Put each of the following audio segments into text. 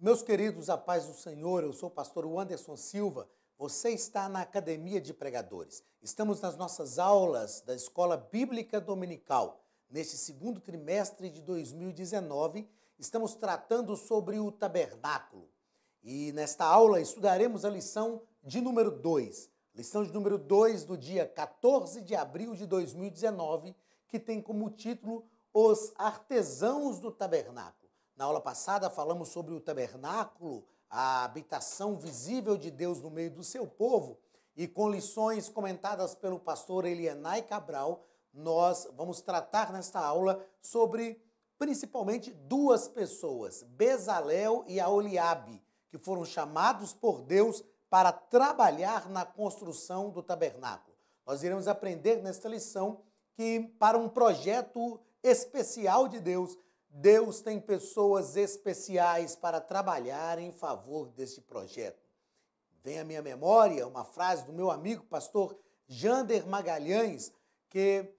Meus queridos, a paz do Senhor, eu sou o pastor Anderson Silva, você está na Academia de Pregadores. Estamos nas nossas aulas da Escola Bíblica Dominical. Neste segundo trimestre de 2019, estamos tratando sobre o tabernáculo. E nesta aula estudaremos a lição de número 2. Lição de número 2 do dia 14 de abril de 2019, que tem como título Os Artesãos do Tabernáculo. Na aula passada falamos sobre o tabernáculo, a habitação visível de Deus no meio do seu povo, e com lições comentadas pelo pastor Elienay Cabral, nós vamos tratar nesta aula sobre principalmente duas pessoas, Bezalel e Aholiabe, que foram chamados por Deus para trabalhar na construção do tabernáculo. Nós iremos aprender nesta lição que para um projeto especial de Deus, Deus tem pessoas especiais para trabalhar em favor deste projeto. Vem à minha memória uma frase do meu amigo pastor Jander Magalhães, que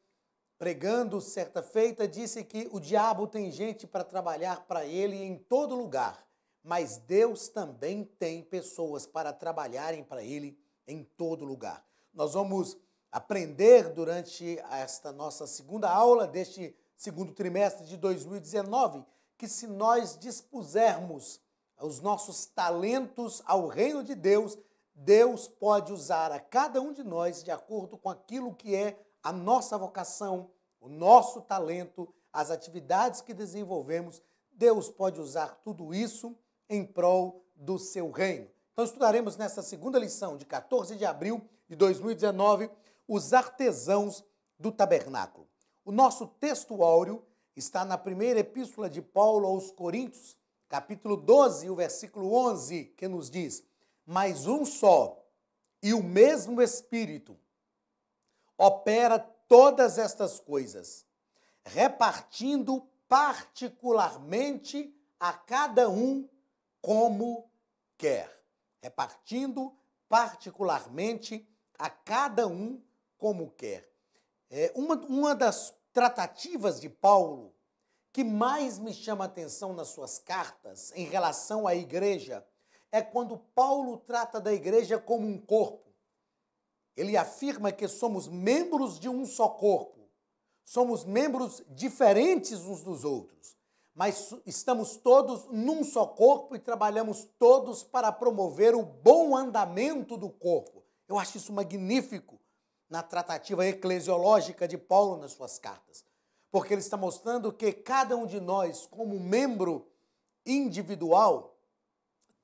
pregando certa feita disse que o diabo tem gente para trabalhar para ele em todo lugar, mas Deus também tem pessoas para trabalharem para ele em todo lugar. Nós vamos aprender durante esta nossa segunda aula deste segundo trimestre de 2019, que se nós dispusermos os nossos talentos ao reino de Deus, Deus pode usar a cada um de nós de acordo com aquilo que é a nossa vocação, o nosso talento, as atividades que desenvolvemos. Deus pode usar tudo isso em prol do seu reino. Então estudaremos nessa segunda lição de 14 de abril de 2019, os artesãos do tabernáculo. O nosso texto áureo está na primeira epístola de Paulo aos Coríntios, capítulo 12, o versículo 11, que nos diz: mas um só e o mesmo Espírito opera todas estas coisas, repartindo particularmente a cada um como quer. Repartindo particularmente a cada um como quer. Uma das tratativas de Paulo que mais me chama a atenção nas suas cartas em relação à igreja é quando Paulo trata da igreja como um corpo. Ele afirma que somos membros de um só corpo. Somos membros diferentes uns dos outros, mas estamos todos num só corpo e trabalhamos todos para promover o bom andamento do corpo. Eu acho isso magnífico na tratativa eclesiológica de Paulo nas suas cartas, porque ele está mostrando que cada um de nós, como membro individual,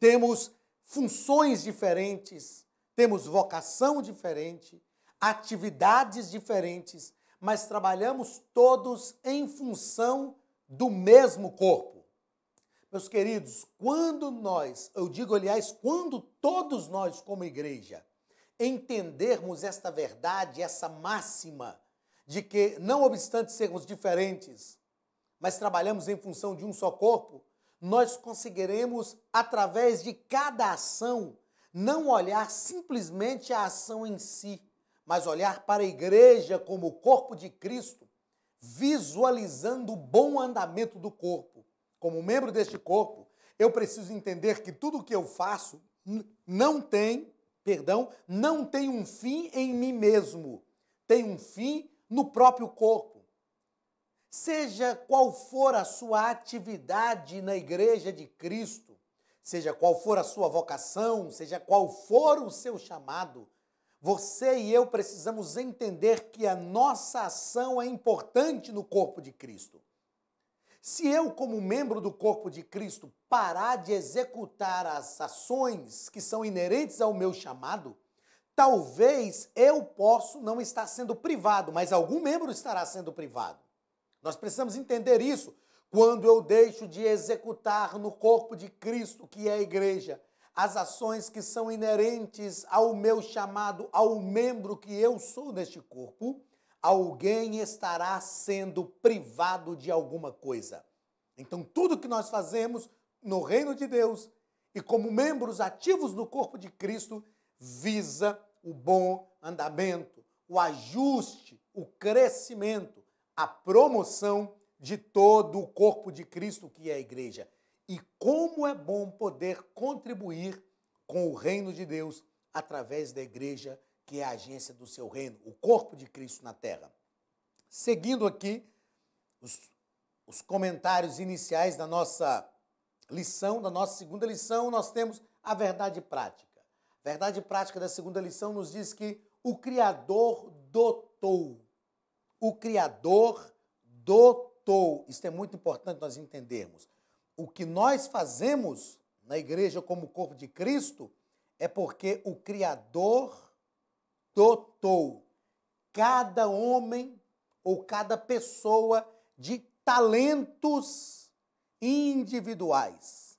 temos funções diferentes, temos vocação diferente, atividades diferentes, mas trabalhamos todos em função do mesmo corpo. Meus queridos, quando todos nós como igreja entendermos esta verdade, essa máxima de que, não obstante sermos diferentes, mas trabalhamos em função de um só corpo, nós conseguiremos, através de cada ação, não olhar simplesmente a ação em si, mas olhar para a igreja como o corpo de Cristo, visualizando o bom andamento do corpo. Como membro deste corpo, eu preciso entender que tudo o que eu faço não tem um fim em mim mesmo, tem um fim no próprio corpo. Seja qual for a sua atividade na igreja de Cristo, seja qual for a sua vocação, seja qual for o seu chamado, você e eu precisamos entender que a nossa ação é importante no corpo de Cristo. Se eu, como membro do corpo de Cristo, parar de executar as ações que são inerentes ao meu chamado, talvez eu possa não estar sendo privado, mas algum membro estará sendo privado. Nós precisamos entender isso. Quando eu deixo de executar no corpo de Cristo, que é a igreja, as ações que são inerentes ao meu chamado, ao membro que eu sou neste corpo, alguém estará sendo privado de alguma coisa. Então, tudo que nós fazemos no reino de Deus e como membros ativos no corpo de Cristo visa o bom andamento, o ajuste, o crescimento, a promoção de todo o corpo de Cristo, que é a igreja. e como é bom poder contribuir com o reino de Deus através da igreja, que é a agência do seu reino, o corpo de Cristo na terra. Seguindo aqui os comentários iniciais da nossa lição, da nossa segunda lição, nós temos a verdade prática. A verdade prática da segunda lição nos diz que o Criador dotou. O Criador dotou. Isso é muito importante nós entendermos. O que nós fazemos na igreja como corpo de Cristo é porque o Criador dotou cada homem ou cada pessoa de talentos individuais.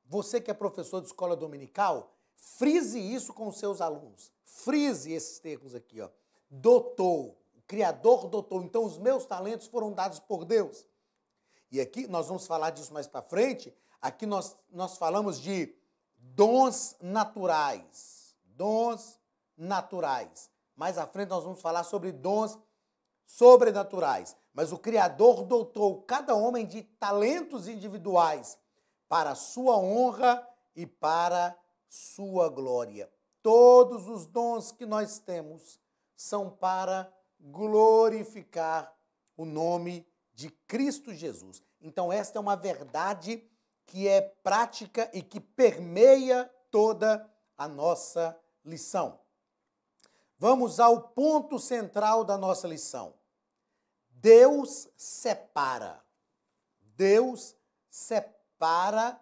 Você que é professor de escola dominical, frise isso com os seus alunos. Frise esses termos aqui, ó. Dotou. O Criador dotou. Então, os meus talentos foram dados por Deus. E aqui, nós vamos falar disso mais para frente. Aqui nós falamos de dons naturais. Dons naturais. Mais à frente nós vamos falar sobre dons sobrenaturais. Mas o Criador dotou cada homem de talentos individuais para a sua honra e para sua glória. Todos os dons que nós temos são para glorificar o nome de Cristo Jesus. Então, esta é uma verdade que é prática e que permeia toda a nossa lição. Vamos ao ponto central da nossa lição. Deus separa. Deus separa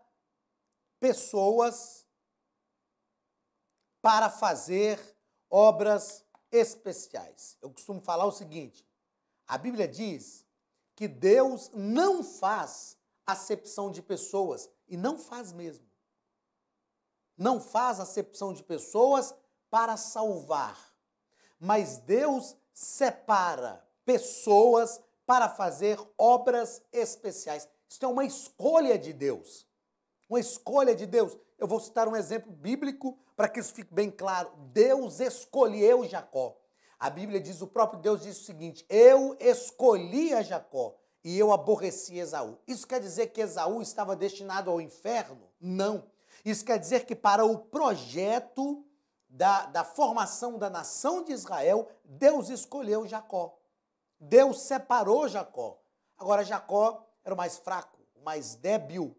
pessoas para fazer obras especiais. Eu costumo falar o seguinte: a Bíblia diz que Deus não faz acepção de pessoas, e não faz mesmo. Não faz acepção de pessoas para salvar, mas Deus separa pessoas para fazer obras especiais. Isso é uma escolha de Deus. Uma escolha de Deus. Eu vou citar um exemplo bíblico para que isso fique bem claro. Deus escolheu Jacó. A Bíblia diz, o próprio Deus diz o seguinte: eu escolhi a Jacó e eu aborreci Esaú. Isso quer dizer que Esaú estava destinado ao inferno? Não. Isso quer dizer que para o projeto da formação da nação de Israel, Deus escolheu Jacó. Deus separou Jacó. Agora, Jacó era o mais fraco, o mais débil.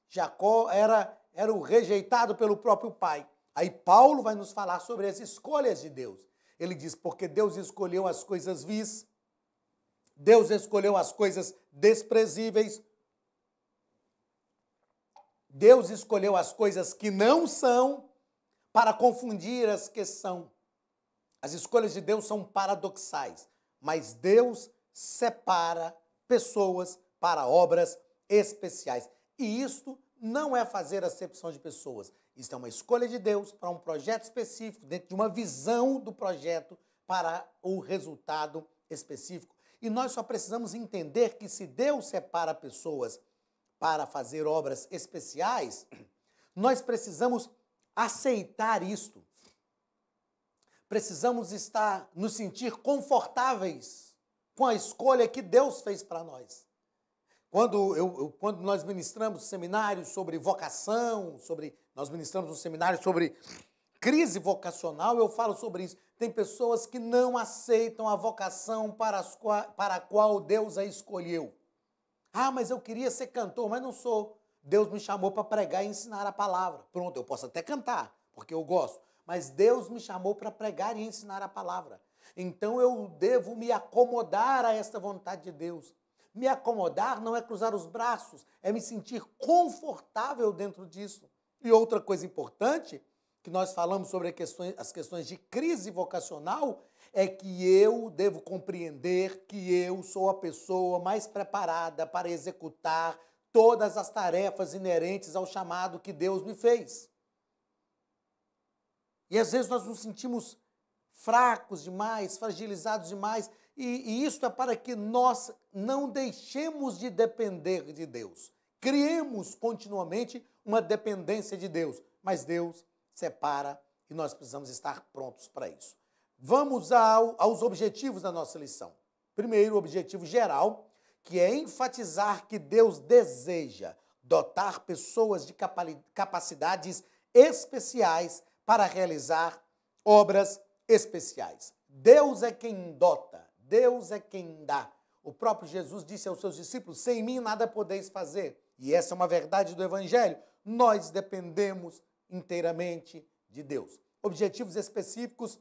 Jacó era o rejeitado pelo próprio pai. Aí Paulo vai nos falar sobre as escolhas de Deus. Ele diz, porque Deus escolheu as coisas vis, Deus escolheu as coisas desprezíveis, Deus escolheu as coisas que não são para confundir as que são. As escolhas de Deus são paradoxais, mas Deus separa pessoas para obras especiais. E isto não é fazer acepção de pessoas. Isso é uma escolha de Deus para um projeto específico, dentro de uma visão do projeto para o resultado específico. E nós só precisamos entender que se Deus separa pessoas para fazer obras especiais, nós precisamos aceitar isto. Precisamos nos sentir confortáveis com a escolha que Deus fez para nós. Quando nós ministramos seminários sobre vocação, nós ministramos um seminário sobre crise vocacional, eu falo sobre isso. Tem pessoas que não aceitam a vocação para a qual Deus a escolheu. Ah, mas eu queria ser cantor, mas não sou. Deus me chamou para pregar e ensinar a palavra. Pronto, eu posso até cantar, porque eu gosto. Mas Deus me chamou para pregar e ensinar a palavra. Então eu devo me acomodar a esta vontade de Deus. Me acomodar não é cruzar os braços, é me sentir confortável dentro disso. E outra coisa importante, que nós falamos sobre as questões de crise vocacional, é que eu devo compreender que eu sou a pessoa mais preparada para executar todas as tarefas inerentes ao chamado que Deus me fez. E às vezes nós nos sentimos fracos demais, fragilizados demais, e isso é para que nós não deixemos de depender de Deus. Criemos continuamente uma dependência de Deus, mas Deus separa e nós precisamos estar prontos para isso. Vamos aos objetivos da nossa lição. Primeiro, o objetivo geral, que é enfatizar que Deus deseja dotar pessoas de capacidades especiais para realizar obras especiais. Deus é quem dota, Deus é quem dá. O próprio Jesus disse aos seus discípulos: sem mim nada podeis fazer. E essa é uma verdade do Evangelho. Nós dependemos inteiramente de Deus. Objetivos específicos,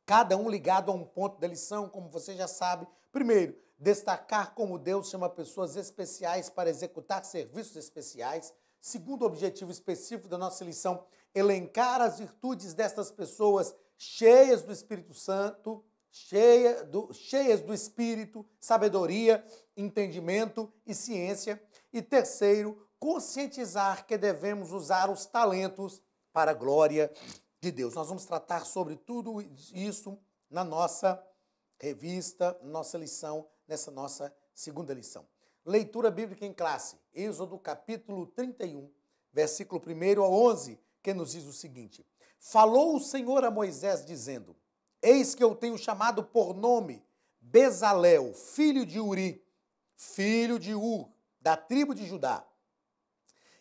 cada um ligado a um ponto da lição, como você já sabe. Primeiro, destacar como Deus chama pessoas especiais para executar serviços especiais. Segundo objetivo específico da nossa lição, elencar as virtudes destas pessoas cheias do Espírito Santo, cheias do Espírito, sabedoria, entendimento e ciência. E terceiro, conscientizar que devemos usar os talentos para a glória de Deus. Nós vamos tratar sobre tudo isso na nossa revista, nossa lição, nessa nossa segunda lição. Leitura bíblica em classe, Êxodo capítulo 31, versículo 1 ao 11, que nos diz o seguinte: falou o Senhor a Moisés dizendo: eis que eu tenho chamado por nome Bezalel, filho de Uri, filho de Ur, da tribo de Judá,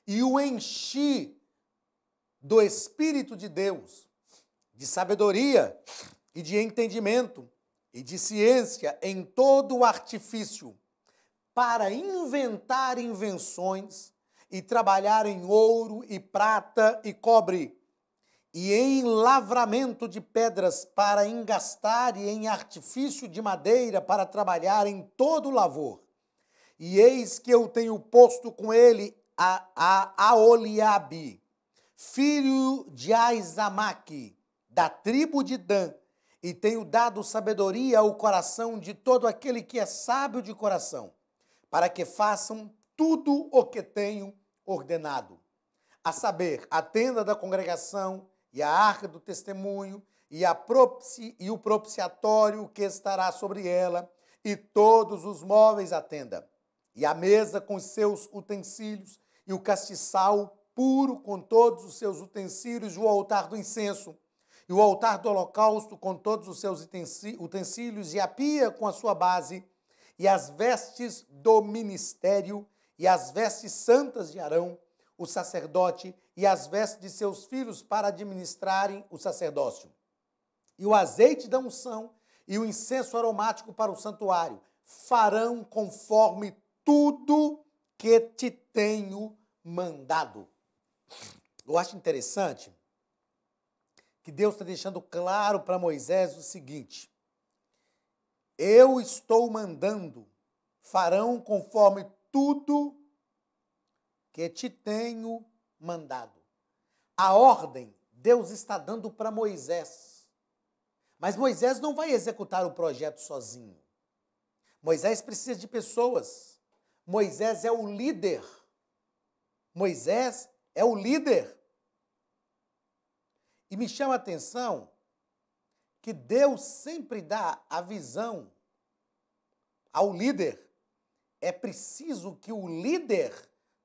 e o enchi do Espírito de Deus, de sabedoria e de entendimento e de ciência em todo o artifício, para inventar invenções e trabalhar em ouro e prata e cobre, e em lavramento de pedras para engastar e em artifício de madeira para trabalhar em todo o lavor. E eis que eu tenho posto com ele a Aholiabe, filho de Aizamaque, da tribo de Dan, e tenho dado sabedoria ao coração de todo aquele que é sábio de coração, para que façam tudo o que tenho ordenado, a saber, a tenda da congregação e a arca do testemunho e o propiciatório que estará sobre ela e todos os móveis da tenda, e a mesa com os seus utensílios e o castiçal puro com todos os seus utensílios, e o altar do incenso, e o altar do holocausto com todos os seus utensílios, e a pia com a sua base, e as vestes do ministério, e as vestes santas de Arão, o sacerdote, e as vestes de seus filhos para administrarem o sacerdócio, e o azeite da unção, e o incenso aromático para o santuário, farão conforme tudo que te tenho mandado. Eu acho interessante que Deus está deixando claro para Moisés o seguinte: eu estou mandando, farão conforme tudo que te tenho mandado. A ordem Deus está dando para Moisés. Mas Moisés não vai executar o projeto sozinho. Moisés precisa de pessoas. Moisés é o líder. Moisés é o líder. E me chama a atenção que Deus sempre dá a visão ao líder. É preciso que o líder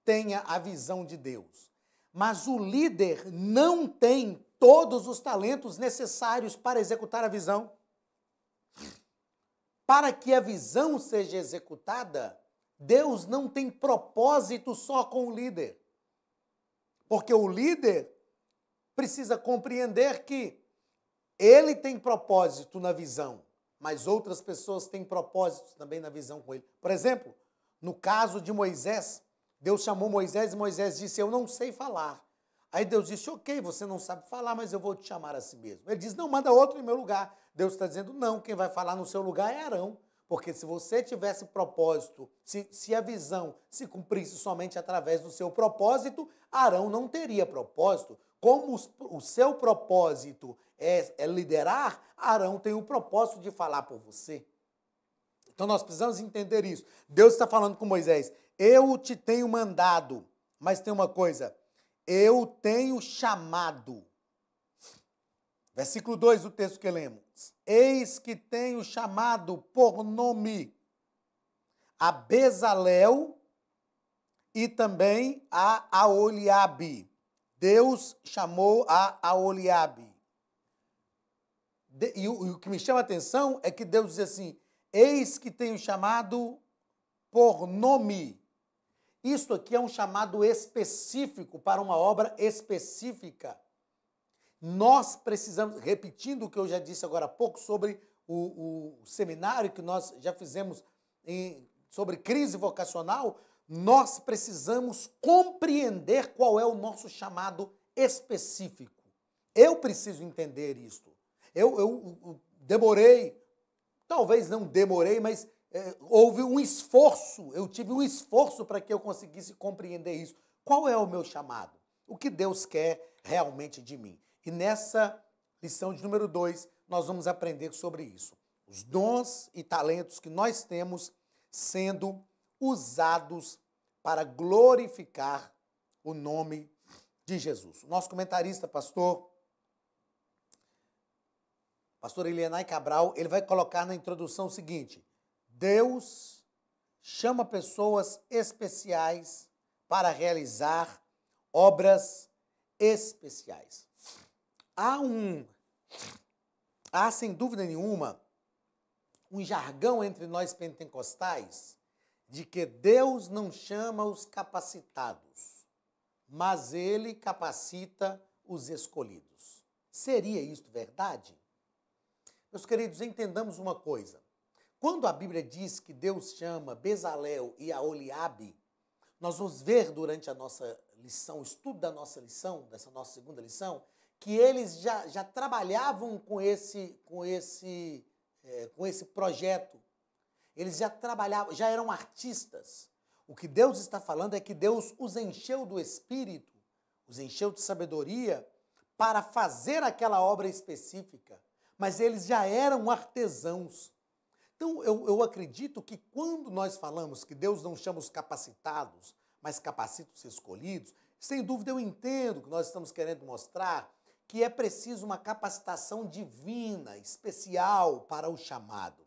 tenha a visão de Deus. Mas o líder não tem todos os talentos necessários para executar a visão. Para que a visão seja executada, Deus não tem propósito só com o líder. Porque o líder precisa compreender que ele tem propósito na visão, mas outras pessoas têm propósitos também na visão com ele. Por exemplo, no caso de Moisés, Deus chamou Moisés e Moisés disse: eu não sei falar. Aí Deus disse: ok, você não sabe falar, mas eu vou te chamar assim mesmo. Ele diz: não, manda outro em meu lugar. Deus está dizendo: não, quem vai falar no seu lugar é Arão. Porque se você tivesse propósito, se a visão se cumprisse somente através do seu propósito, Arão não teria propósito. Como o seu propósito é liderar, Arão tem o propósito de falar por você. Então nós precisamos entender isso. Deus está falando com Moisés: eu te tenho mandado, mas tem uma coisa, eu tenho chamado. Versículo 2 do texto que lemos. Eis que tenho chamado por nome a Bezalel e também a Aholiabe. Deus chamou a Aholiabe. E o que me chama a atenção é que Deus diz assim: eis que tenho chamado por nome. Isto aqui é um chamado específico para uma obra específica. Nós precisamos, repetindo o que eu já disse agora há pouco sobre o seminário que nós já fizemos sobre crise vocacional, nós precisamos compreender qual é o nosso chamado específico. Eu preciso entender isto. Eu demorei, talvez não demorei, mas houve um esforço, eu tive um esforço para que eu conseguisse compreender isso. Qual é o meu chamado? O que Deus quer realmente de mim? E nessa lição de número 2, nós vamos aprender sobre isso. Os dons e talentos que nós temos sendo usados para glorificar o nome de Jesus. O nosso comentarista, pastor Elienay Cabral, ele vai colocar na introdução o seguinte: Deus chama pessoas especiais para realizar obras especiais. Há sem dúvida nenhuma um jargão entre nós pentecostais de que Deus não chama os capacitados, mas Ele capacita os escolhidos. Seria isto verdade? Meus queridos, entendamos uma coisa. Quando a Bíblia diz que Deus chama Bezalel e Aholiabe, nós vamos ver durante a nossa lição, o estudo da nossa lição, dessa nossa segunda lição, que eles já trabalhavam com esse projeto. Eles já trabalhavam, já eram artistas. O que Deus está falando é que Deus os encheu do Espírito, os encheu de sabedoria para fazer aquela obra específica. Mas eles já eram artesãos. Então, eu acredito que quando nós falamos que Deus não chama os capacitados, mas capacita os escolhidos, sem dúvida eu entendo que nós estamos querendo mostrar que é preciso uma capacitação divina, especial para o chamado.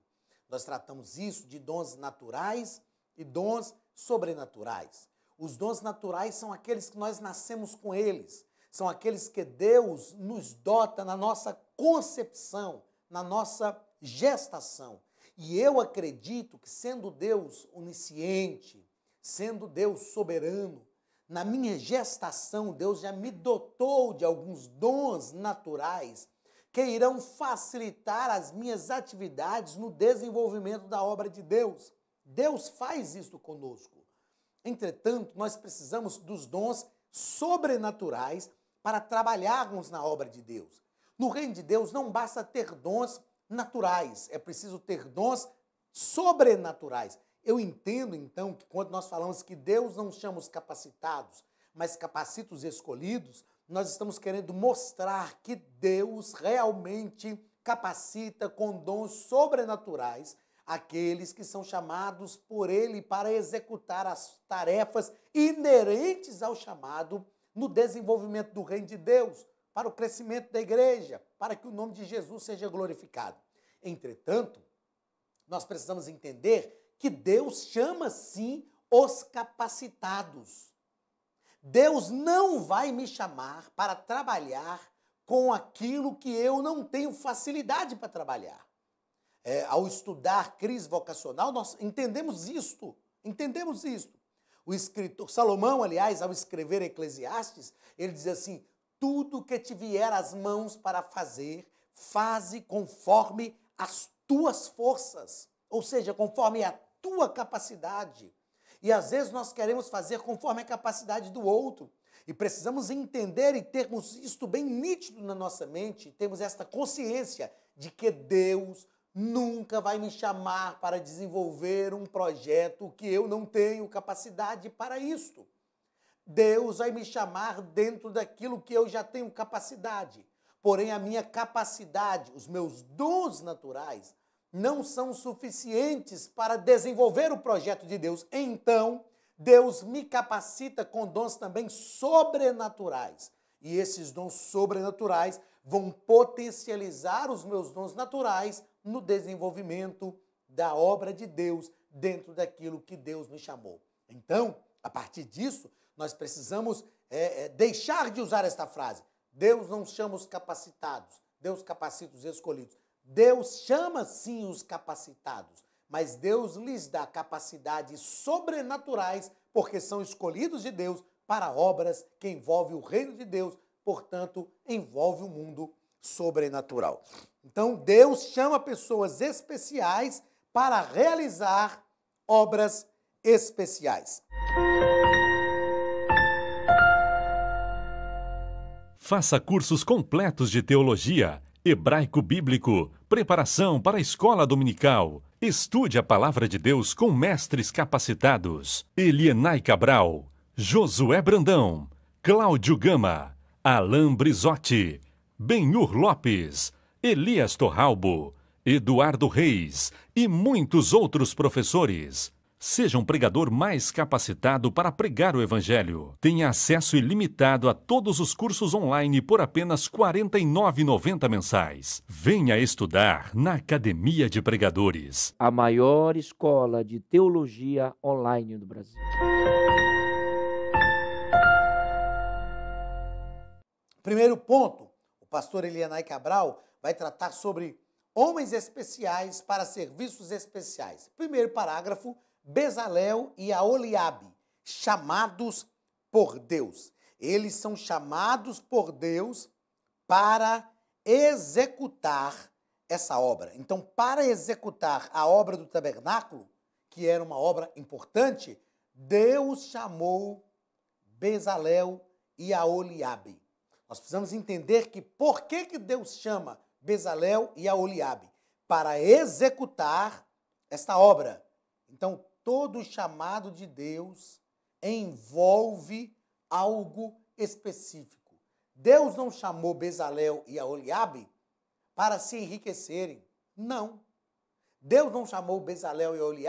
Nós tratamos isso de dons naturais e dons sobrenaturais. Os dons naturais são aqueles que nós nascemos com eles, são aqueles que Deus nos dota na nossa concepção, na nossa gestação. E eu acredito que, sendo Deus onisciente, sendo Deus soberano, na minha gestação, Deus já me dotou de alguns dons naturais que irão facilitar as minhas atividades no desenvolvimento da obra de Deus. Deus faz isso conosco. Entretanto, nós precisamos dos dons sobrenaturais para trabalharmos na obra de Deus. No reino de Deus não basta ter dons naturais, é preciso ter dons sobrenaturais. Eu entendo, então, que quando nós falamos que Deus não chama os capacitados, mas capacita os escolhidos, nós estamos querendo mostrar que Deus realmente capacita com dons sobrenaturais aqueles que são chamados por Ele para executar as tarefas inerentes ao chamado no desenvolvimento do reino de Deus, para o crescimento da igreja, para que o nome de Jesus seja glorificado. Entretanto, nós precisamos entender que Deus chama, sim, os capacitados. Deus não vai me chamar para trabalhar com aquilo que eu não tenho facilidade para trabalhar. Ao estudar crise vocacional, nós entendemos isto. O escritor Salomão, aliás, ao escrever Eclesiastes, ele diz assim: tudo que te vier às mãos para fazer, faze conforme as tuas forças, ou seja, conforme a tua capacidade. E às vezes nós queremos fazer conforme a capacidade do outro. E precisamos entender e termos isto bem nítido na nossa mente, temos esta consciência de que Deus nunca vai me chamar para desenvolver um projeto que eu não tenho capacidade para isto. Deus vai me chamar dentro daquilo que eu já tenho capacidade. Porém, a minha capacidade, os meus dons naturais, não são suficientes para desenvolver o projeto de Deus. Então, Deus me capacita com dons também sobrenaturais. E esses dons sobrenaturais vão potencializar os meus dons naturais no desenvolvimento da obra de Deus dentro daquilo que Deus me chamou. Então, a partir disso, nós precisamos deixar de usar esta frase. Deus não chama os capacitados, Deus capacita os escolhidos. Deus chama sim os capacitados, mas Deus lhes dá capacidades sobrenaturais, porque são escolhidos de Deus para obras que envolvem o reino de Deus, portanto, envolve o mundo sobrenatural. Então, Deus chama pessoas especiais para realizar obras especiais. Faça cursos completos de teologia, hebraico bíblico, preparação para a escola dominical. Estude a palavra de Deus com mestres capacitados. Elienay Cabral, Josué Brandão, Cláudio Gama, Alain Brizotti, Benhur Lopes, Elias Torralbo, Eduardo Reis e muitos outros professores. Seja um pregador mais capacitado para pregar o Evangelho. Tenha acesso ilimitado a todos os cursos online por apenas R$ 49,90 mensais. Venha estudar na Academia de Pregadores. A maior escola de teologia online do Brasil. Primeiro ponto, o pastor Elienay Cabral vai tratar sobre homens especiais para serviços especiais. Primeiro parágrafo, Bezalel e Aholiabe, chamados por Deus. Eles são chamados por Deus para executar essa obra. Então, para executar a obra do tabernáculo, que era uma obra importante, Deus chamou Bezalel e Aholiabe. Nós precisamos entender que por que Deus chama Bezalel e Aholiabe? Para executar esta obra. Então, todo chamado de Deus envolve algo específico. Deus não chamou Bezalel e Aholiabe para se enriquecerem. Não. Deus não chamou Bezalel e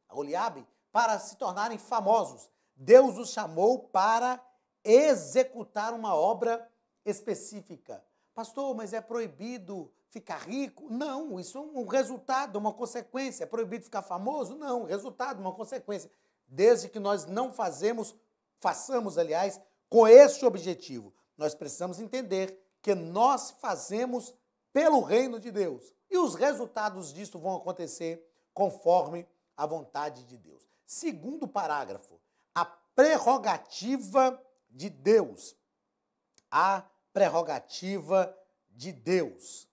Aholiabe para se tornarem famosos. Deus os chamou para executar uma obra específica. Pastor, mas é proibido ficar rico? Não, isso é um resultado, uma consequência. É proibido ficar famoso? Não, resultado, uma consequência. Desde que nós não façamos, aliás, com este objetivo. Nós precisamos entender que nós fazemos pelo reino de Deus. E os resultados disso vão acontecer conforme a vontade de Deus. Segundo parágrafo, a prerrogativa de Deus. A prerrogativa de Deus.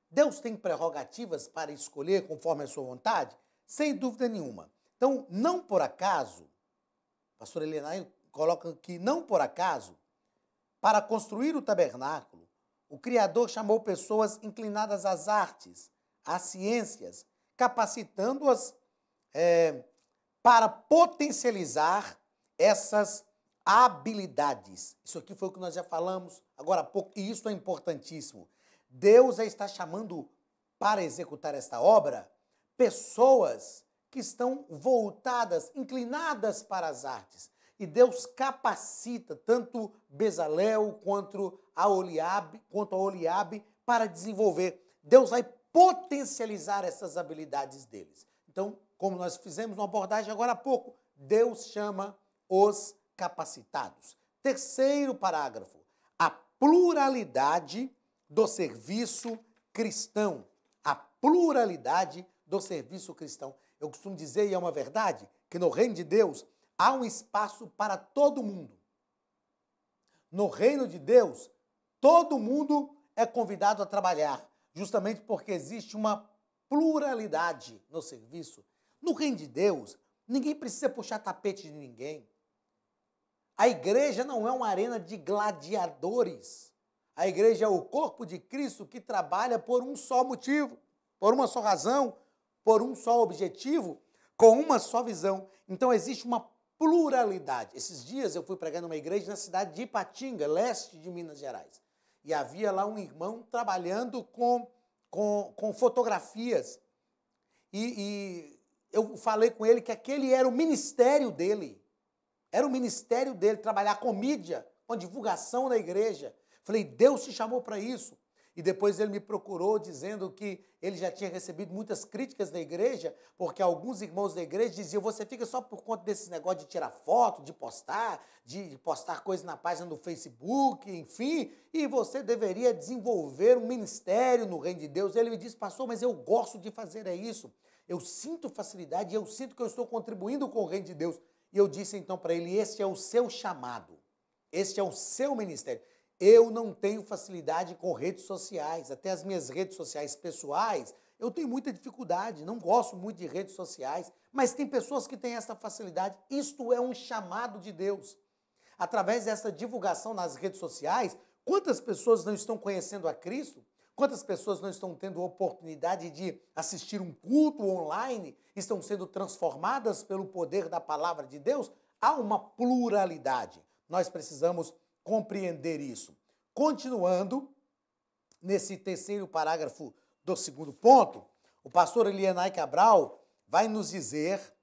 Deus tem prerrogativas para escolher conforme a sua vontade? Sem dúvida nenhuma. Então, não por acaso, pastor Elienay coloca que não por acaso, para construir o tabernáculo, o Criador chamou pessoas inclinadas às artes, às ciências, capacitando-as para potencializar essas habilidades. Isso aqui foi o que nós já falamos agora há pouco, e isso é importantíssimo. Deus já está chamando para executar esta obra pessoas que estão voltadas, inclinadas para as artes. E Deus capacita tanto Bezalel quanto Aholiabe para desenvolver. Deus vai potencializar essas habilidades deles. Então, como nós fizemos uma abordagem agora há pouco, Deus chama os capacitados. Terceiro parágrafo, a pluralidade do serviço cristão. A pluralidade do serviço cristão. Eu costumo dizer, e é uma verdade, que no reino de Deus há um espaço para todo mundo. No reino de Deus, todo mundo é convidado a trabalhar, justamente porque existe uma pluralidade no serviço. No reino de Deus, ninguém precisa puxar tapete de ninguém. A igreja não é uma arena de gladiadores. A igreja é o corpo de Cristo que trabalha por um só motivo, por uma só razão, por um só objetivo, com uma só visão. Então existe uma pluralidade. Esses dias eu fui pregar numa igreja na cidade de Ipatinga, leste de Minas Gerais. E havia lá um irmão trabalhando com fotografias. E eu falei com ele que aquele era o ministério dele. Era o ministério dele, trabalhar com mídia, com divulgação na igreja. Falei, Deus te chamou para isso. E depois ele me procurou dizendo que ele já tinha recebido muitas críticas da igreja, porque alguns irmãos da igreja diziam, você fica só por conta desses negócios de tirar foto, de postar coisas na página do Facebook, enfim, e você deveria desenvolver um ministério no reino de Deus. Ele me disse, pastor, mas eu gosto de fazer isso. Eu sinto facilidade e eu sinto que eu estou contribuindo com o reino de Deus. E eu disse então para ele, este é o seu chamado, este é o seu ministério. Eu não tenho facilidade com redes sociais, até as minhas redes sociais pessoais, eu tenho muita dificuldade, não gosto muito de redes sociais, mas tem pessoas que têm essa facilidade. Isto é um chamado de Deus. Através dessa divulgação nas redes sociais, quantas pessoas não estão conhecendo a Cristo? Quantas pessoas não estão tendo a oportunidade de assistir um culto online, estão sendo transformadas pelo poder da palavra de Deus? Há uma pluralidade. Nós precisamos compreender isso. Continuando, nesse terceiro parágrafo do segundo ponto, o pastor Elianai Cabral vai nos dizer,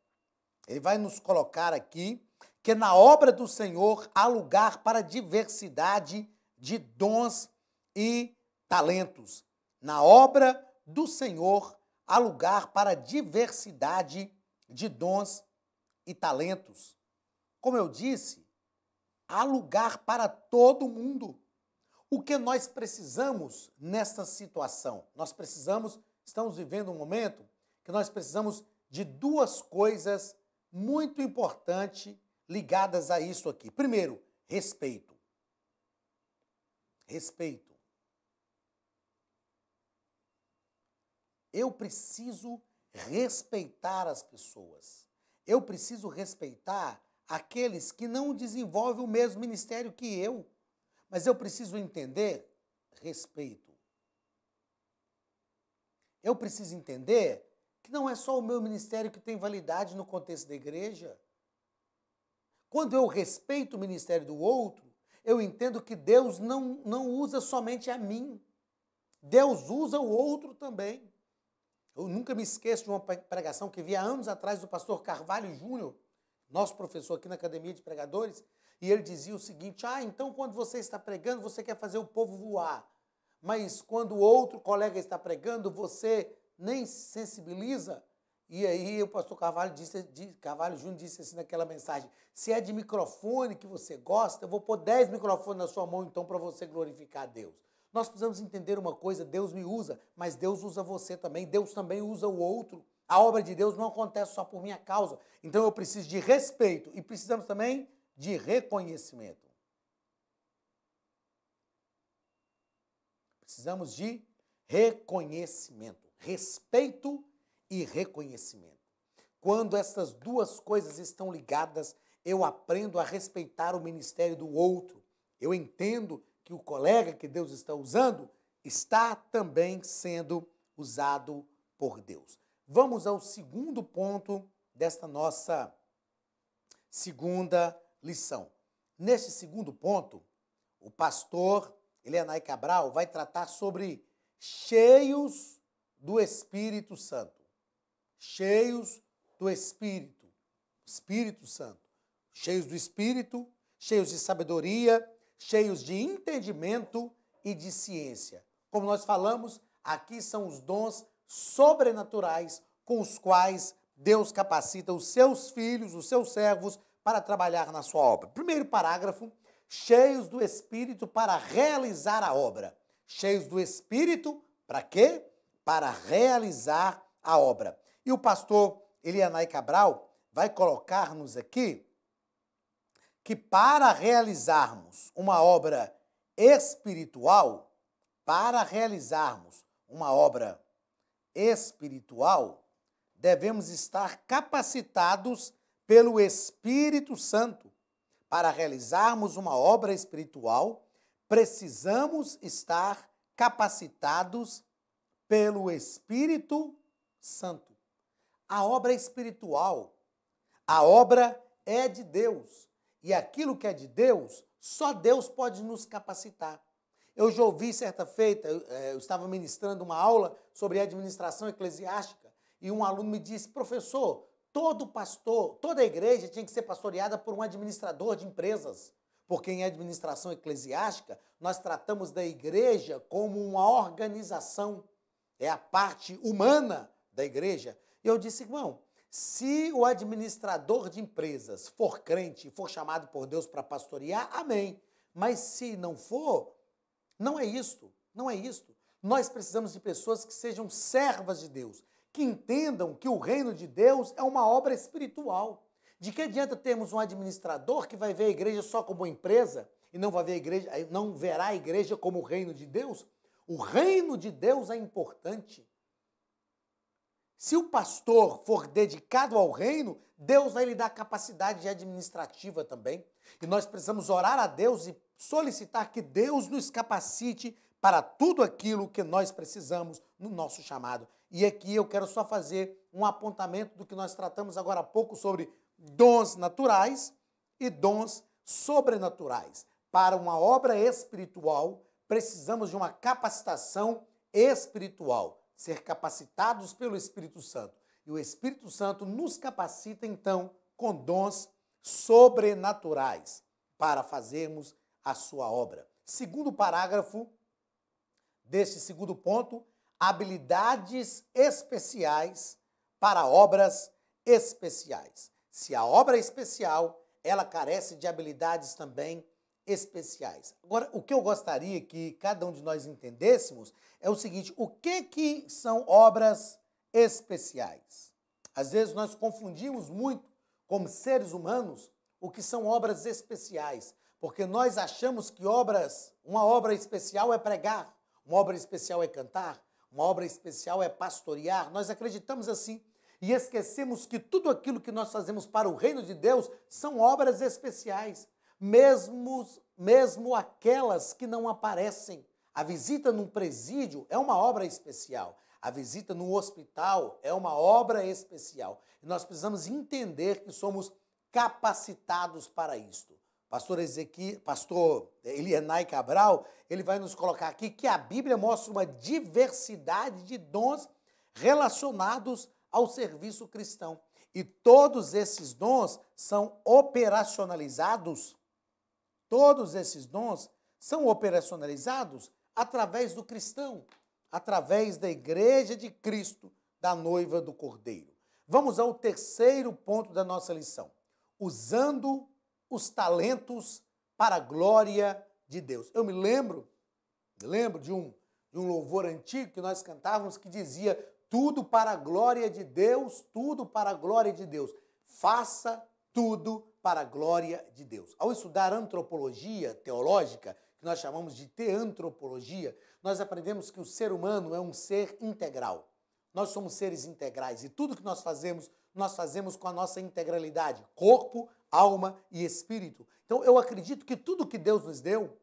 ele vai nos colocar aqui, que na obra do Senhor há lugar para diversidade de dons e talentos. Na obra do Senhor há lugar para diversidade de dons e talentos. Como eu disse, há lugar para todo mundo. O que nós precisamos nesta situação? Estamos vivendo um momento que nós precisamos de duas coisas muito importantes ligadas a isso aqui. Primeiro, respeito. Respeito. Eu preciso respeitar as pessoas. Eu preciso respeitar aqueles que não desenvolvem o mesmo ministério que eu. Mas eu preciso entender respeito. Eu preciso entender que não é só o meu ministério que tem validade no contexto da igreja. Quando eu respeito o ministério do outro, eu entendo que Deus não usa somente a mim. Deus usa o outro também. Eu nunca me esqueço de uma pregação que vi há anos atrás do pastor Carvalho Júnior, nosso professor aqui na Academia de Pregadores, e ele dizia o seguinte, então quando você está pregando, você quer fazer o povo voar, mas quando o outro colega está pregando, você nem se sensibiliza. E aí o pastor Carvalho Júnior disse assim naquela mensagem, se é de microfone que você gosta, eu vou pôr 10 microfones na sua mão então para você glorificar a Deus. Nós precisamos entender uma coisa, Deus me usa, mas Deus usa você também, Deus também usa o outro. A obra de Deus não acontece só por minha causa. Então eu preciso de respeito e precisamos também de reconhecimento. Precisamos de reconhecimento, respeito e reconhecimento. Quando essas duas coisas estão ligadas, eu aprendo a respeitar o ministério do outro. Eu entendo que o colega que Deus está usando está também sendo usado por Deus. Vamos ao segundo ponto desta nossa segunda lição. Neste segundo ponto, o pastor Elianai Cabral vai tratar sobre cheios do Espírito Santo. Cheios do Espírito Santo. Cheios do Espírito, cheios de sabedoria, cheios de entendimento e de ciência. Como nós falamos, aqui são os dons sobrenaturais com os quais Deus capacita os seus filhos, os seus servos, para trabalhar na sua obra. Primeiro parágrafo, cheios do Espírito para realizar a obra. Cheios do Espírito, para quê? Para realizar a obra. E o pastor Elianai Cabral vai colocar-nos aqui que para realizarmos uma obra espiritual, devemos estar capacitados pelo Espírito Santo. Para realizarmos uma obra espiritual, precisamos estar capacitados pelo Espírito Santo. A obra é espiritual, a obra é de Deus. E aquilo que é de Deus, só Deus pode nos capacitar. Eu já ouvi certa feita, eu estava ministrando uma aula sobre administração eclesiástica e um aluno me disse, professor, todo pastor, toda igreja tinha que ser pastoreada por um administrador de empresas, porque em administração eclesiástica nós tratamos da igreja como uma organização, é a parte humana da igreja. E eu disse, irmão, se o administrador de empresas for crente e for chamado por Deus para pastorear, amém. Mas se não for, não é isto, não é isto. Nós precisamos de pessoas que sejam servas de Deus, que entendam que o reino de Deus é uma obra espiritual. De que adianta termos um administrador que vai ver a igreja só como uma empresa e não vai ver a igreja, não verá a igreja como o reino de Deus? O reino de Deus é importante. Se o pastor for dedicado ao reino, Deus vai lhe dar capacidade administrativa também. E nós precisamos orar a Deus e solicitar que Deus nos capacite para tudo aquilo que nós precisamos no nosso chamado. E aqui eu quero só fazer um apontamento do que nós tratamos agora há pouco sobre dons naturais e dons sobrenaturais. Para uma obra espiritual, precisamos de uma capacitação espiritual, ser capacitados pelo Espírito Santo. E o Espírito Santo nos capacita, então, com dons sobrenaturais para fazermos a sua obra. Segundo parágrafo deste segundo ponto, habilidades especiais para obras especiais. Se a obra é especial, ela carece de habilidades também especiais. Agora, o que eu gostaria que cada um de nós entendêssemos é o seguinte: o que são obras especiais? Às vezes nós confundimos muito, como seres humanos, o que são obras especiais, porque nós achamos que uma obra especial é pregar, uma obra especial é cantar, uma obra especial é pastorear. Nós acreditamos assim e esquecemos que tudo aquilo que nós fazemos para o reino de Deus são obras especiais, mesmo aquelas que não aparecem. A visita num presídio é uma obra especial. A visita no hospital é uma obra especial. E nós precisamos entender que somos capacitados para isto. Pastor Elienay Cabral, ele vai nos colocar aqui que a Bíblia mostra uma diversidade de dons relacionados ao serviço cristão. E todos esses dons são operacionalizados através do cristão, através da igreja de Cristo, da noiva do Cordeiro. Vamos ao terceiro ponto da nossa lição. Usando os talentos para a glória de Deus. Eu me lembro de um louvor antigo que nós cantávamos que dizia: tudo para a glória de Deus, tudo para a glória de Deus. Faça tudo para a glória de Deus. Ao estudar antropologia teológica, que nós chamamos de teantropologia, nós aprendemos que o ser humano é um ser integral. Nós somos seres integrais e tudo que nós fazemos com a nossa integralidade, corpo, alma e espírito. Então, eu acredito que tudo que Deus nos deu,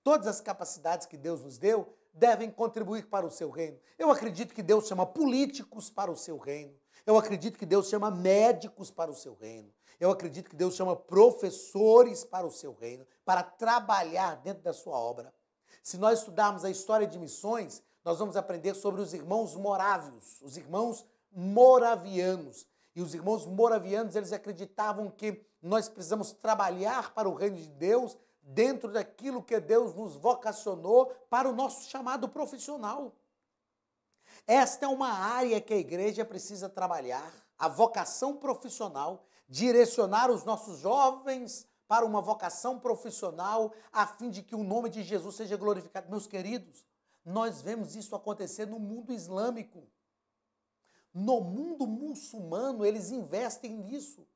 todas as capacidades que Deus nos deu, devem contribuir para o seu reino. Eu acredito que Deus chama políticos para o seu reino. Eu acredito que Deus chama médicos para o seu reino. Eu acredito que Deus chama professores para o seu reino, para trabalhar dentro da sua obra. Se nós estudarmos a história de missões, nós vamos aprender sobre os irmãos morávios, os irmãos moravianos. E os irmãos moravianos, eles acreditavam que nós precisamos trabalhar para o reino de Deus dentro daquilo que Deus nos vocacionou para o nosso chamado profissional. Esta é uma área que a igreja precisa trabalhar, a vocação profissional, direcionar os nossos jovens para uma vocação profissional, a fim de que o nome de Jesus seja glorificado. Meus queridos, nós vemos isso acontecer no mundo islâmico. No mundo muçulmano, eles investem nisso.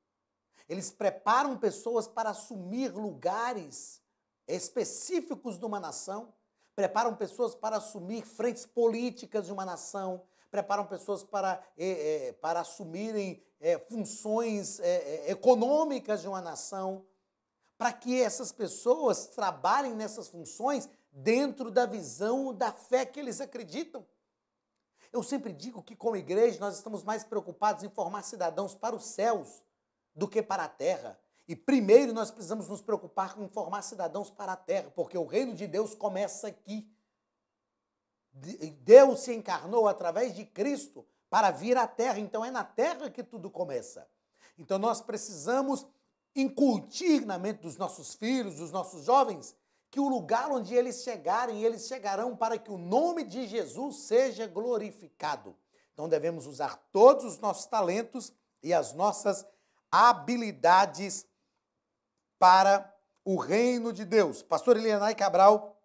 Eles preparam pessoas para assumir lugares específicos de uma nação, preparam pessoas para assumir frentes políticas de uma nação, preparam pessoas para assumirem funções econômicas de uma nação, para que essas pessoas trabalhem nessas funções dentro da visão da fé que eles acreditam. Eu sempre digo que, como igreja, nós estamos mais preocupados em formar cidadãos para os céus do que para a terra. E primeiro nós precisamos nos preocupar com formar cidadãos para a terra, porque o reino de Deus começa aqui. Deus se encarnou através de Cristo para vir à terra, então é na terra que tudo começa. Então nós precisamos incutir na mente dos nossos filhos, dos nossos jovens, que o lugar onde eles chegarem, eles chegarão para que o nome de Jesus seja glorificado. Então devemos usar todos os nossos talentos e as nossas habilidades para o reino de Deus. Pastor Elienay Cabral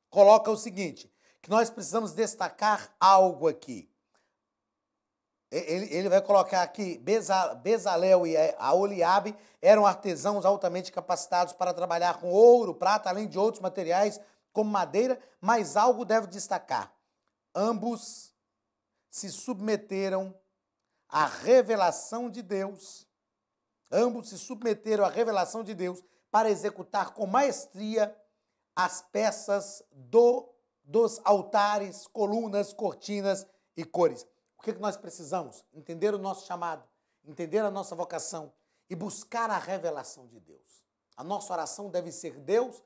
coloca o seguinte, que nós precisamos destacar algo aqui. Ele vai colocar aqui, Bezalel e Aholiabe eram artesãos altamente capacitados para trabalhar com ouro, prata, além de outros materiais, como madeira, mas algo deve destacar. Ambos se submeteram à revelação de Deus. Ambos se submeteram à revelação de Deus para executar com maestria as peças dos altares, colunas, cortinas e cores. O que nós precisamos? Entender o nosso chamado, entender a nossa vocação e buscar a revelação de Deus. A nossa oração deve ser: Deus,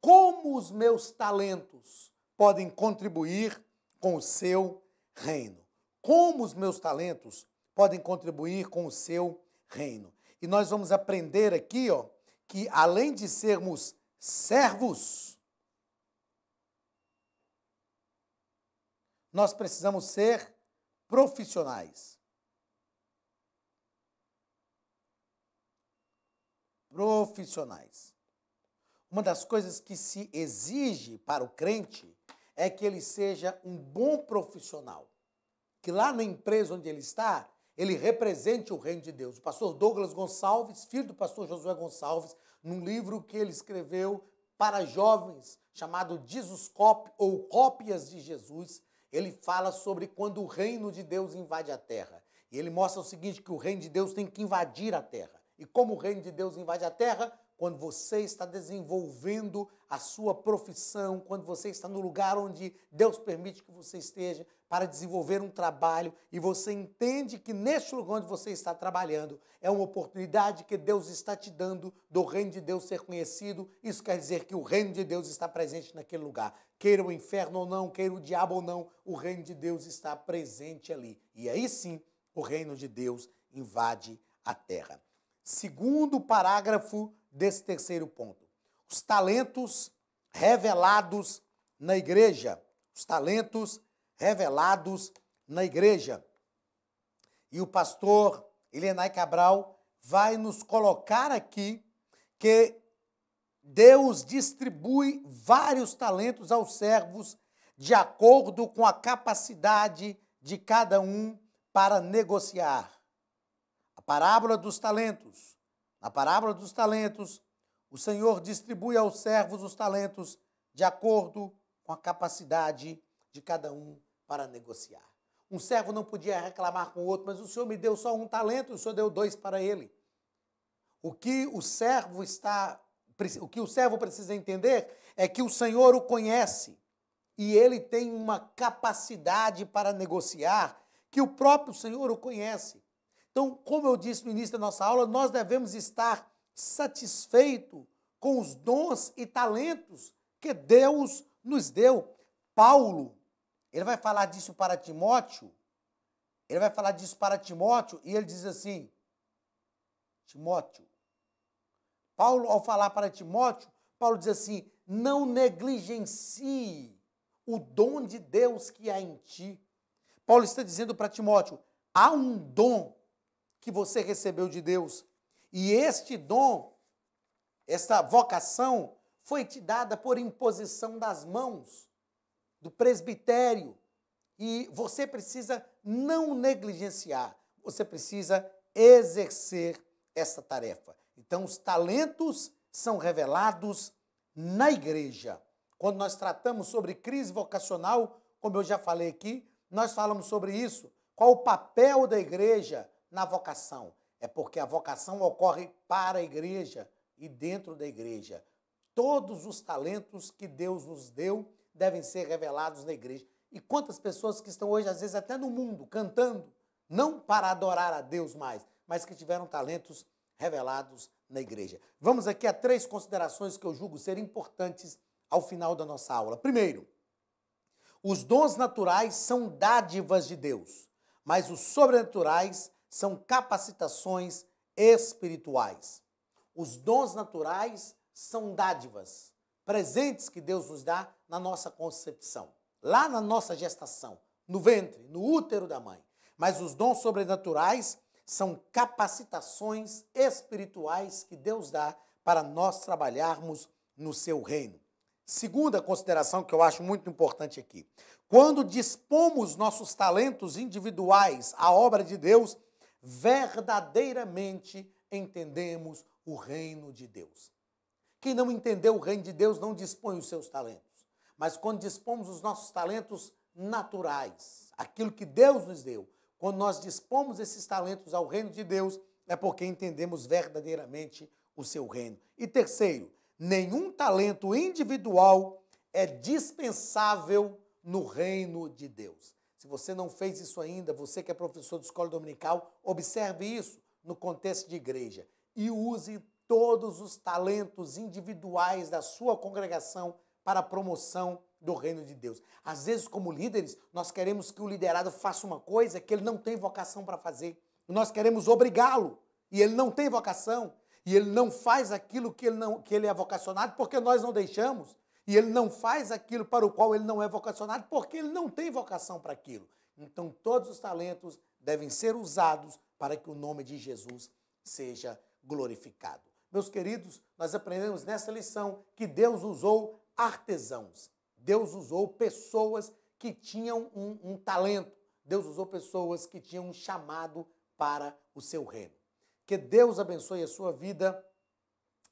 como os meus talentos podem contribuir com o seu reino? Como os meus talentos podem contribuir com o seu reino? E nós vamos aprender aqui, que além de sermos servos, nós precisamos ser profissionais. Profissionais. Uma das coisas que se exige para o crente é que ele seja um bom profissional. Que lá na empresa onde ele está, ele represente o reino de Deus. O pastor Douglas Gonçalves, filho do pastor Josué Gonçalves, num livro que ele escreveu para jovens, chamado Jesus Cop, ou Cópias de Jesus, ele fala sobre quando o reino de Deus invade a terra. E ele mostra o seguinte, que o reino de Deus tem que invadir a terra. E como o reino de Deus invade a terra? Quando você está desenvolvendo a sua profissão, quando você está no lugar onde Deus permite que você esteja para desenvolver um trabalho e você entende que neste lugar onde você está trabalhando é uma oportunidade que Deus está te dando do reino de Deus ser conhecido, isso quer dizer que o reino de Deus está presente naquele lugar. Queira o inferno ou não, queira o diabo ou não, o reino de Deus está presente ali. E aí sim, o reino de Deus invade a terra. Segundo parágrafo desse terceiro ponto. Os talentos revelados na igreja. Os talentos revelados na igreja. E o pastor Elienay Cabral vai nos colocar aqui que Deus distribui vários talentos aos servos de acordo com a capacidade de cada um para negociar. A parábola dos talentos. Na parábola dos talentos, o Senhor distribui aos servos os talentos de acordo com a capacidade de cada um para negociar. Um servo não podia reclamar com o outro, mas o Senhor me deu só um talento, o Senhor deu 2 para ele. O que o servo precisa entender é que o Senhor o conhece e ele tem uma capacidade para negociar que o próprio Senhor o conhece. Então, como eu disse no início da nossa aula, nós devemos estar satisfeitos com os dons e talentos que Deus nos deu. Paulo, ele vai falar disso para Timóteo, e ele diz assim, Timóteo, Paulo, ao falar para Timóteo, Paulo diz assim, não negligencie o dom de Deus que há em ti. Paulo está dizendo para Timóteo, há um dom que você recebeu de Deus. E este dom, esta vocação, foi te dada por imposição das mãos do presbitério. E você precisa não negligenciar, você precisa exercer essa tarefa. Então, os talentos são revelados na igreja. Quando nós tratamos sobre crise vocacional, como eu já falei aqui, nós falamos sobre isso. Qual o papel da igreja na vocação? É porque a vocação ocorre para a igreja e dentro da igreja. Todos os talentos que Deus nos deu devem ser revelados na igreja. E quantas pessoas que estão hoje, às vezes até no mundo, cantando, não para adorar a Deus mais, mas que tiveram talentos revelados na igreja. Vamos aqui a 3 considerações que eu julgo ser importantes ao final da nossa aula. Primeiro, os dons naturais são dádivas de Deus, mas os sobrenaturais são capacitações espirituais. Os dons naturais são dádivas, presentes que Deus nos dá na nossa concepção, lá na nossa gestação, no ventre, no útero da mãe. Mas os dons sobrenaturais são capacitações espirituais que Deus dá para nós trabalharmos no seu reino. Segunda consideração que eu acho muito importante aqui. Quando dispomos nossos talentos individuais à obra de Deus, verdadeiramente entendemos o reino de Deus. Quem não entendeu o reino de Deus não dispõe os seus talentos. Mas quando dispomos os nossos talentos naturais, aquilo que Deus nos deu, quando nós dispomos esses talentos ao reino de Deus, é porque entendemos verdadeiramente o seu reino. E terceiro, nenhum talento individual é dispensável no reino de Deus. Se você não fez isso ainda, você que é professor de escola dominical, observe isso no contexto de igreja e use todos os talentos individuais da sua congregação para a promoção do reino de Deus. Às vezes, como líderes, nós queremos que o liderado faça uma coisa que ele não tem vocação para fazer. Nós queremos obrigá-lo e ele não tem vocação. E ele não faz aquilo que ele é vocacionado porque nós não deixamos. E ele não faz aquilo para o qual ele não é vocacionado porque ele não tem vocação para aquilo. Então, todos os talentos devem ser usados para que o nome de Jesus seja glorificado. Meus queridos, nós aprendemos nessa lição que Deus usou artesãos. Deus usou pessoas que tinham um talento. Deus usou pessoas que tinham um chamado para o seu reino. Que Deus abençoe a sua vida,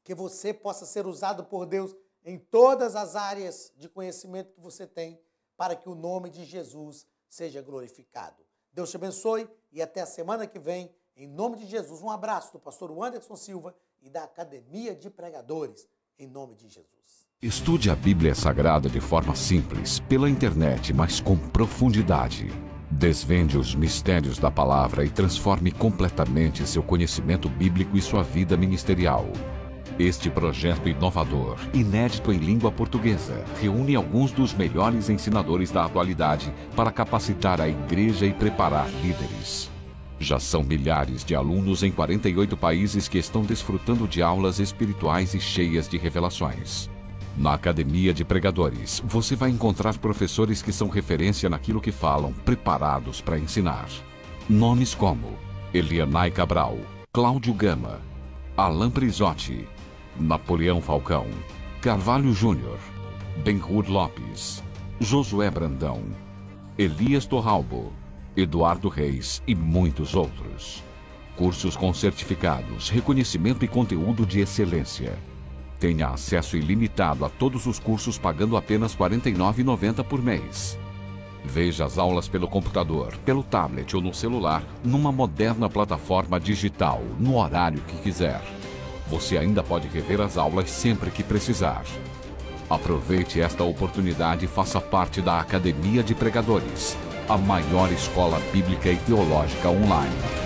que você possa ser usado por Deus em todas as áreas de conhecimento que você tem, para que o nome de Jesus seja glorificado. Deus te abençoe e até a semana que vem, em nome de Jesus. Um abraço do pastor Anderson Silva e da Academia de Pregadores, em nome de Jesus. Estude a Bíblia Sagrada de forma simples, pela internet, mas com profundidade. Desvende os mistérios da palavra e transforme completamente seu conhecimento bíblico e sua vida ministerial. Este projeto inovador, inédito em língua portuguesa, reúne alguns dos melhores ensinadores da atualidade para capacitar a igreja e preparar líderes. Já são milhares de alunos em 48 países que estão desfrutando de aulas espirituais e cheias de revelações. Na Academia de Pregadores, você vai encontrar professores que são referência naquilo que falam, preparados para ensinar. Nomes como Elianai Cabral, Cláudio Gama, Alain Prisotti, Napoleão Falcão, Carvalho Júnior, Benhur Lopes, Josué Brandão, Elias Torralbo, Eduardo Reis e muitos outros. Cursos com certificados, reconhecimento e conteúdo de excelência. Tenha acesso ilimitado a todos os cursos pagando apenas R$ 49,90 por mês. Veja as aulas pelo computador, pelo tablet ou no celular, numa moderna plataforma digital, no horário que quiser. Você ainda pode rever as aulas sempre que precisar. Aproveite esta oportunidade e faça parte da Academia de Pregadores, a maior escola bíblica e teológica online.